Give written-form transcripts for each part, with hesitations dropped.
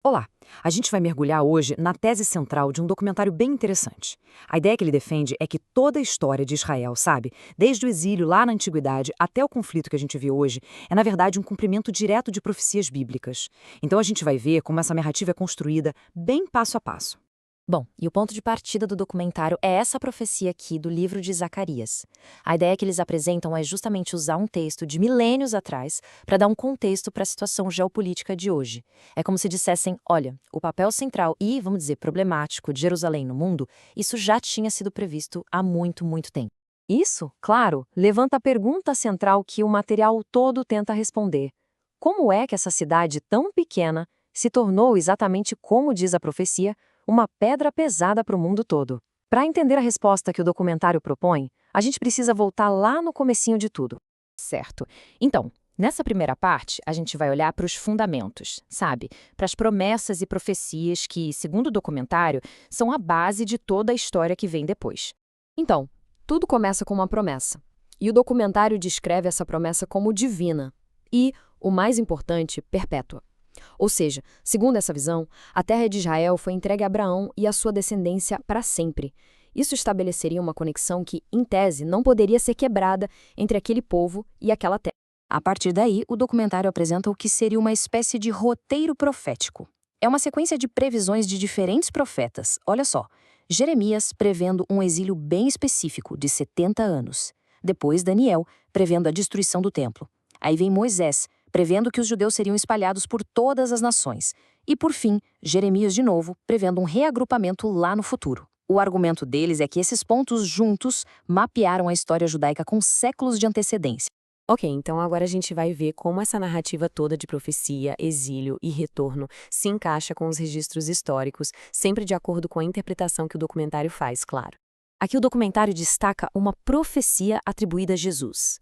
Olá! A gente vai mergulhar hoje na tese central de um documentário bem interessante. A ideia que ele defende é que toda a história de Israel, sabe, desde o exílio lá na antiguidade até o conflito que a gente vê hoje, é na verdade um cumprimento direto de profecias bíblicas. Então a gente vai ver como essa narrativa é construída bem passo a passo. Bom, e o ponto de partida do documentário é essa profecia aqui do livro de Zacarias. A ideia que eles apresentam é justamente usar um texto de milênios atrás para dar um contexto para a situação geopolítica de hoje. É como se dissessem, olha, o papel central e, vamos dizer, problemático de Jerusalém no mundo, isso já tinha sido previsto há muito, muito tempo. Isso, claro, levanta a pergunta central que o material todo tenta responder. Como é que essa cidade tão pequena se tornou exatamente como diz a profecia, uma pedra pesada para o mundo todo? Para entender a resposta que o documentário propõe, a gente precisa voltar lá no comecinho de tudo. Certo. Então, nessa primeira parte, a gente vai olhar para os fundamentos, sabe? Para as promessas e profecias que, segundo o documentário, são a base de toda a história que vem depois. Então, tudo começa com uma promessa. E o documentário descreve essa promessa como divina e, o mais importante, perpétua. Ou seja, segundo essa visão, a terra de Israel foi entregue a Abraão e a sua descendência para sempre. Isso estabeleceria uma conexão que, em tese, não poderia ser quebrada entre aquele povo e aquela terra. A partir daí, o documentário apresenta o que seria uma espécie de roteiro profético. É uma sequência de previsões de diferentes profetas. Olha só, Jeremias prevendo um exílio bem específico, de 70 anos. Depois, Daniel, prevendo a destruição do templo. Aí vem Moisés, prevendo que os judeus seriam espalhados por todas as nações. E, por fim, Jeremias de novo, prevendo um reagrupamento lá no futuro. O argumento deles é que esses pontos juntos mapearam a história judaica com séculos de antecedência. Ok, então agora a gente vai ver como essa narrativa toda de profecia, exílio e retorno se encaixa com os registros históricos, sempre de acordo com a interpretação que o documentário faz, claro. Aqui o documentário destaca uma profecia atribuída a Jesus.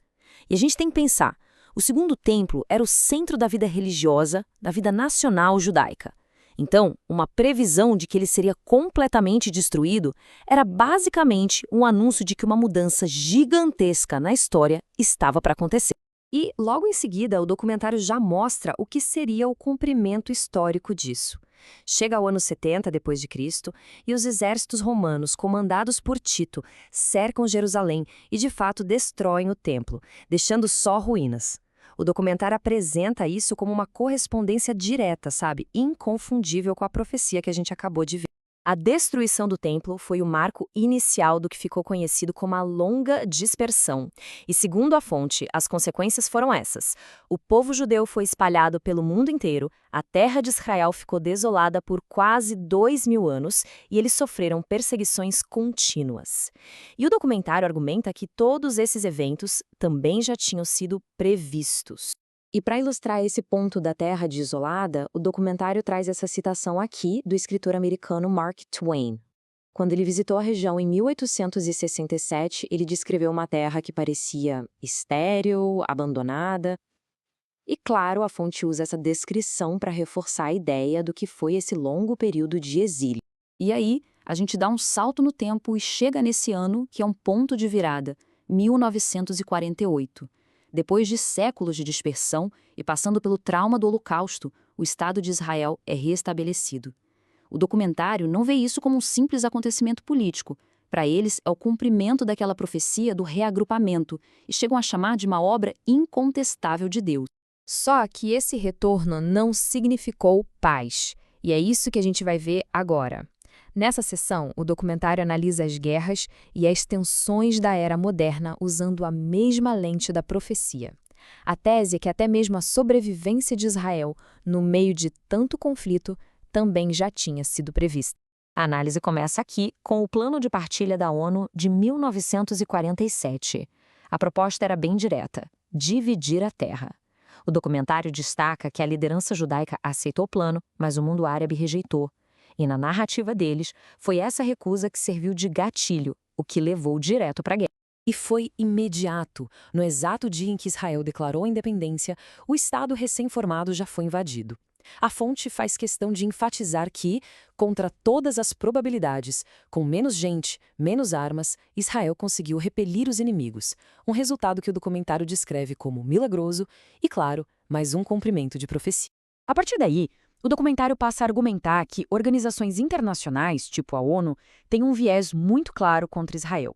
E a gente tem que pensar, o Segundo Templo era o centro da vida religiosa, da vida nacional judaica. Então, uma previsão de que ele seria completamente destruído era basicamente um anúncio de que uma mudança gigantesca na história estava para acontecer. E, logo em seguida, o documentário já mostra o que seria o cumprimento histórico disso. Chega ao ano 70 d.C. e os exércitos romanos, comandados por Tito, cercam Jerusalém e, de fato, destroem o templo, deixando só ruínas. O documentário apresenta isso como uma correspondência direta, sabe, inconfundível com a profecia que a gente acabou de ver. A destruição do templo foi o marco inicial do que ficou conhecido como a Longa Dispersão. E segundo a fonte, as consequências foram essas. O povo judeu foi espalhado pelo mundo inteiro, a terra de Israel ficou desolada por quase 2000 anos e eles sofreram perseguições contínuas. E o documentário argumenta que todos esses eventos também já tinham sido previstos. E para ilustrar esse ponto da Terra desolada, o documentário traz essa citação aqui do escritor americano Mark Twain. Quando ele visitou a região em 1867, ele descreveu uma terra que parecia estéril, abandonada. E claro, a fonte usa essa descrição para reforçar a ideia do que foi esse longo período de exílio. E aí, a gente dá um salto no tempo e chega nesse ano que é um ponto de virada, 1948. Depois de séculos de dispersão e passando pelo trauma do Holocausto, o Estado de Israel é restabelecido. O documentário não vê isso como um simples acontecimento político. Para eles, é o cumprimento daquela profecia do reagrupamento e chegam a chamar de uma obra incontestável de Deus. Só que esse retorno não significou paz. E é isso que a gente vai ver agora. Nessa sessão, o documentário analisa as guerras e as tensões da era moderna usando a mesma lente da profecia. A tese é que até mesmo a sobrevivência de Israel, no meio de tanto conflito, também já tinha sido prevista. A análise começa aqui com o Plano de Partilha da ONU de 1947. A proposta era bem direta: dividir a terra. O documentário destaca que a liderança judaica aceitou o plano, mas o mundo árabe rejeitou. E na narrativa deles, foi essa recusa que serviu de gatilho, o que levou direto para a guerra. E foi imediato. No exato dia em que Israel declarou a independência, o Estado recém-formado já foi invadido. A fonte faz questão de enfatizar que, contra todas as probabilidades, com menos gente, menos armas, Israel conseguiu repelir os inimigos, um resultado que o documentário descreve como milagroso e, claro, mais um cumprimento de profecia. A partir daí, O documentário passa a argumentar que organizações internacionais, tipo a ONU, têm um viés muito claro contra Israel.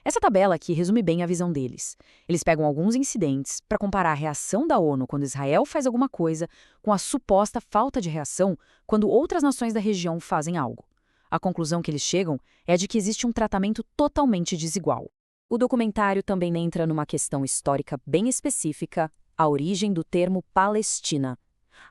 Essa tabela aqui resume bem a visão deles. Eles pegam alguns incidentes para comparar a reação da ONU quando Israel faz alguma coisa com a suposta falta de reação quando outras nações da região fazem algo. A conclusão que eles chegam é a de que existe um tratamento totalmente desigual. O documentário também entra numa questão histórica bem específica, a origem do termo Palestina.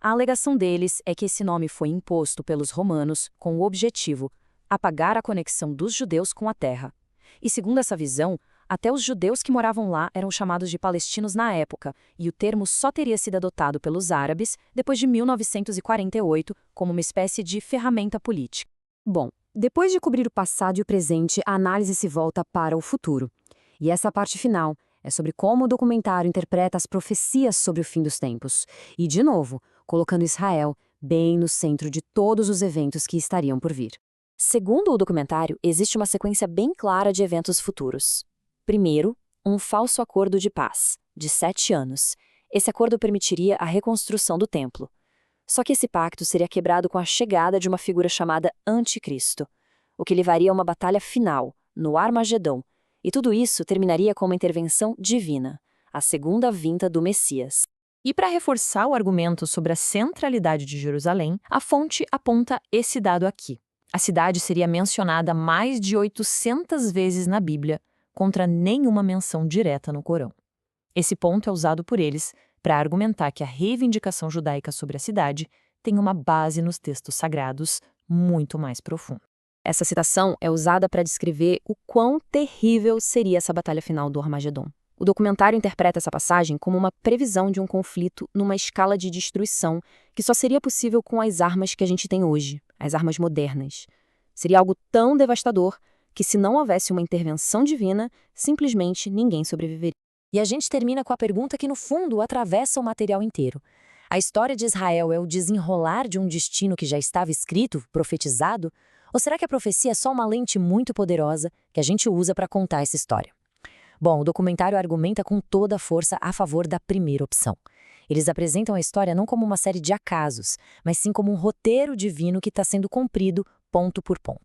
A alegação deles é que esse nome foi imposto pelos romanos com o objetivo de apagar a conexão dos judeus com a terra. E segundo essa visão, até os judeus que moravam lá eram chamados de palestinos na época, e o termo só teria sido adotado pelos árabes depois de 1948 como uma espécie de ferramenta política. Bom, depois de cobrir o passado e o presente, a análise se volta para o futuro. E essa parte final é sobre como o documentário interpreta as profecias sobre o fim dos tempos. E, de novo, colocando Israel bem no centro de todos os eventos que estariam por vir. Segundo o documentário, existe uma sequência bem clara de eventos futuros. Primeiro, um falso acordo de paz, de 7 anos. Esse acordo permitiria a reconstrução do templo. Só que esse pacto seria quebrado com a chegada de uma figura chamada Anticristo, o que levaria a uma batalha final, no Armagedon, e tudo isso terminaria com uma intervenção divina, a segunda vinda do Messias. E para reforçar o argumento sobre a centralidade de Jerusalém, a fonte aponta esse dado aqui. A cidade seria mencionada mais de 800 vezes na Bíblia, contra nenhuma menção direta no Corão. Esse ponto é usado por eles para argumentar que a reivindicação judaica sobre a cidade tem uma base nos textos sagrados muito mais profunda. Essa citação é usada para descrever o quão terrível seria essa batalha final do Armagedon. O documentário interpreta essa passagem como uma previsão de um conflito numa escala de destruição que só seria possível com as armas que a gente tem hoje, as armas modernas. Seria algo tão devastador que, se não houvesse uma intervenção divina, simplesmente ninguém sobreviveria. E a gente termina com a pergunta que, no fundo, atravessa o material inteiro. A história de Israel é o desenrolar de um destino que já estava escrito, profetizado? Ou será que a profecia é só uma lente muito poderosa que a gente usa para contar essa história? Bom, o documentário argumenta com toda a força a favor da primeira opção. Eles apresentam a história não como uma série de acasos, mas sim como um roteiro divino que está sendo cumprido ponto por ponto.